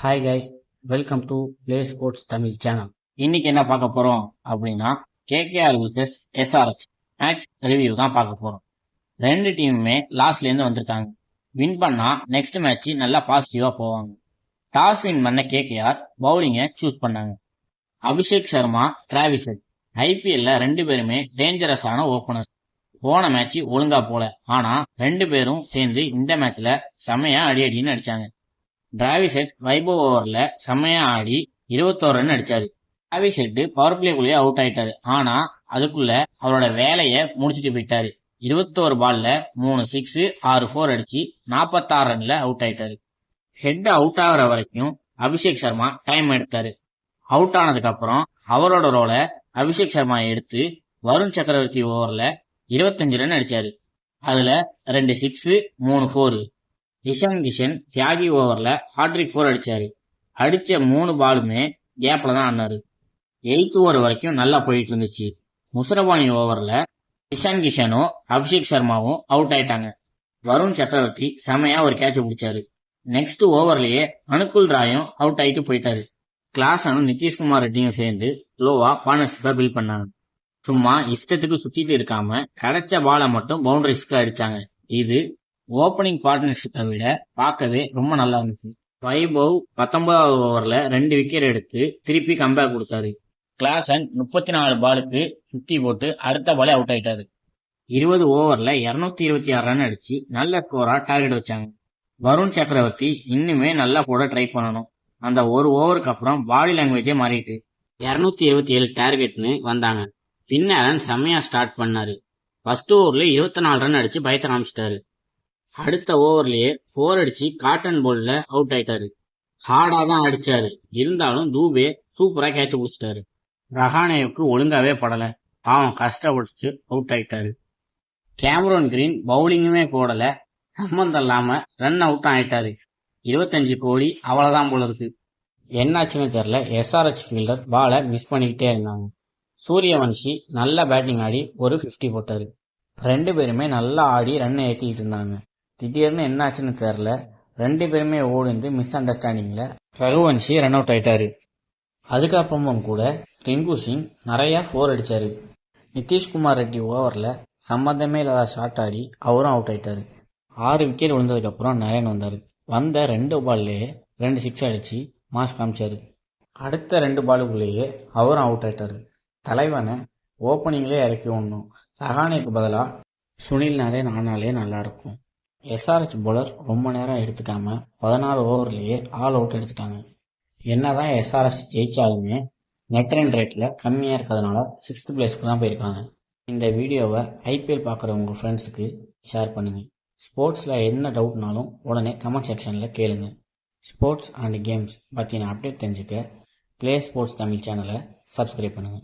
Hi guys, welcome to play sports Tamil channel. இன்னைக்கு என்ன பார்க்க போறோம் அப்படின்னா KKR vs SRH match review தான் பார்க்க போறோம். ரெண்டு டீமுமே லாஸ்ட்ல இருந்து வந்திருக்காங்க. வின் பண்ணா நெக்ஸ்ட் மேட்ச் நல்லா பாசிட்டிவா போவாங்க. டாஸ் வின் பண்ண கேகேஆர் பவுலிங்கை சூஸ் பண்ணாங்க. அபிஷேக் சர்மா, டிராவிஸ் ஹெட் ஐபிஎல்ல ரெண்டு பேருமே டேஞ்சரஸான ஓபனர்ஸ். போன மேட்ச் ஒழுங்கா போல, ஆனா ரெண்டு பேரும் சேர்ந்து இந்த மேட்ச்ல செமையா அடின்னு அடிச்சாங்க. டிராவிஸ் ஹெட் வைபவ் ஓவர்ல செம்மையா ஆடி 21 ரன் அடிச்சாரு. டிராவிஸ் ஹெட் பவர் பிளேக்குள்ளேயே அவுட் ஆயிட்டாரு. ஆனா அதுக்குள்ள அவரோட வேலையை முடிச்சுட்டு போயிட்டாரு. 21 பால்ல 3 6 6 4 அடிச்சு 46 ரன்ல அவுட் ஆயிட்டாரு. ஹெட் அவுட் ஆகிற வரைக்கும் அபிஷேக் சர்மா டைம் எடுத்தாரு. அவுட் ஆனதுக்கு அப்புறம் அவரோட ரோலை அபிஷேக் சர்மா எடுத்து வருண் சக்கரவர்த்தி ஓவர்ல 25 ரன் அடிச்சாரு. அதுல 2 6 3 4. இஷான் கிஷன் தியாகி ஓவர்ல ஹாட்ரிக் 4 அடிச்சாரு. அடிச்ச 3 பாலுமே கேப்ல தான் ஆனாரு. 8th ஓவர் வரைக்கும் நல்லா போயிட்டு இருந்துச்சு. முசரபானி ஓவர்ல இஷான் கிஷனும் அபிஷேக் சர்மாவும் அவுட் ஆயிட்டாங்க. வருண் சக்கரவர்த்தி செமையா ஒரு கேட்ச் பிடிச்சாரு. நெக்ஸ்ட் ஓவர்லயே அனுகுல் ராயும் அவுட் ஆயிட்டு போயிட்டாரு. கிளாசனும் நிதிஷ்குமார் ரெட்டியும் சேர்ந்து ஸ்லோவா பார்ட்னர்ஷிப்பை பில்ட் பண்ணாங்க. சும்மா இஷ்டத்துக்கு சுத்திட்டு இருக்காம கிடைச்ச பாலை மட்டும் பவுண்டரிஸ்க்கு அடிச்சாங்க. இது ஓப்பனிங் பார்ட்னர்ஷிப்பை விட பார்க்கவே ரொம்ப நல்லா இருந்துச்சு. வைபவ் 19வது ஓவர்ல 2 விக்கெட் எடுத்து திருப்பி கம்பேக் கொடுத்தாரு. கிளாசன் 34 பாலுக்கு 50 போட்டு அடுத்த பாலே அவுட் ஆயிட்டாரு. 20 ஓவர்ல 226 ரன் அடிச்சு நல்ல ஸ்கோரா டார்கெட் வச்சாங்க. வருண் சக்கரவர்த்தி இன்னுமே நல்லா போட ட்ரை பண்ணணும். அந்த ஒரு ஓவருக்கு அப்புறம் பாடி லாங்குவேஜே மாறிட்டு 277 டார்கெட்னு வந்தாங்க. பின்னரன் செம்மையா ஸ்டார்ட் பண்ணாரு. ஃபர்ஸ்ட் ஓவர்ல 24 ரன் அடிச்சு பயத்தை காமிச்சிட்டாரு. அடுத்த ஓவர்லயே 4 அடிச்சு காட்டன் போல்ல அவுட் ஆயிட்டாரு. ஹார்டா தான் அடிச்சாரு, இருந்தாலும் தூபே சூப்பரா கேட்ச் பிடிச்சிட்டாரு. ரஹானேவுக்கு ஒழுங்காவே படல, பாவம் கஷ்டப்படிச்சு அவுட் ஆயிட்டாரு. கேமரோன் கிரீன் பவுலிங்குமே போடல, சம்பந்தம் இல்லாம ரன் அவுட் ஆயிட்டாரு. 25 கோடி அவ்வளவுதான் போல இருக்கு. என்னாச்சுன்னு தெரியல, எஸ்ஆர்எச் ஃபீல்டர் பாலை மிஸ் பண்ணிக்கிட்டே இருந்தாங்க. சூரியவன்ஷி நல்ல பேட்டிங் ஆடி ஒரு 50 போட்டாரு. ரெண்டு பேருமே நல்லா ஆடி ரன் ஏற்றிட்டு இருந்தாங்க. திடீர்னு என்னாச்சுன்னு தெரியல, ரெண்டு பேருமே ஓடிந்து மிஸ் அண்டர்ஸ்டாண்டிங்ல ரகுவன்ஷி ரன் அவுட் ஆயிட்டாரு. அதுக்கப்புறமும் கூட ரிங்கு சிங் நிறைய 4 அடிச்சாரு. நிதிஷ்குமார் ரெட்டி ஓவர்ல சம்பந்தமே இல்லாத ஷாட் ஆடி அவரும் அவுட் ஆயிட்டாரு. 6 விக்கெட் விழுந்ததுக்கு அப்புறம் நரேன் வந்தாரு. வந்த 2 பால்லேயே 2 6 அடிச்சு மாஸ் காமிச்சாரு. அடுத்த 2 பாலுக்குள்ளேயே அவரும் அவுட் ஆயிட்டாரு. தலைவனை ஓப்பனிங்லேயே இறக்கி விடணும். ரஹானேக்கு பதிலா சுனில் நரேன் ஆனாலே நல்லா இருக்கும். எஸ்ஆர்எச் பவுலர் ரொம்ப நேரம் எடுத்துக்காம 16 ஓவர்லயே ஆல் அவுட் எடுத்துட்டாங்க. என்னதான் எஸ்ஆர்எச் ஜெயிச்சாலுமே நெட் ரன் ரேட்ல கம்மியா இருக்கிறதுனால 6th பிளேஸ்க்கு தான் போயிருக்காங்க. இந்த வீடியோவை ஐபிஎல் பார்க்குற உங்க ஃப்ரெண்ட்ஸுக்கு ஷேர் பண்ணுங்க. ஸ்போர்ட்ஸ்ல என்ன டவுட்னாலும் உடனே கமெண்ட் செக்ஷன்ல கேளுங்க. ஸ்போர்ட்ஸ் அண்ட் கேம்ஸ் பத்தின அப்டேட் தெரிஞ்சுக்க பிளே ஸ்போர்ட்ஸ் தமிழ் சேனலை சப்ஸ்கிரைப் பண்ணுங்க.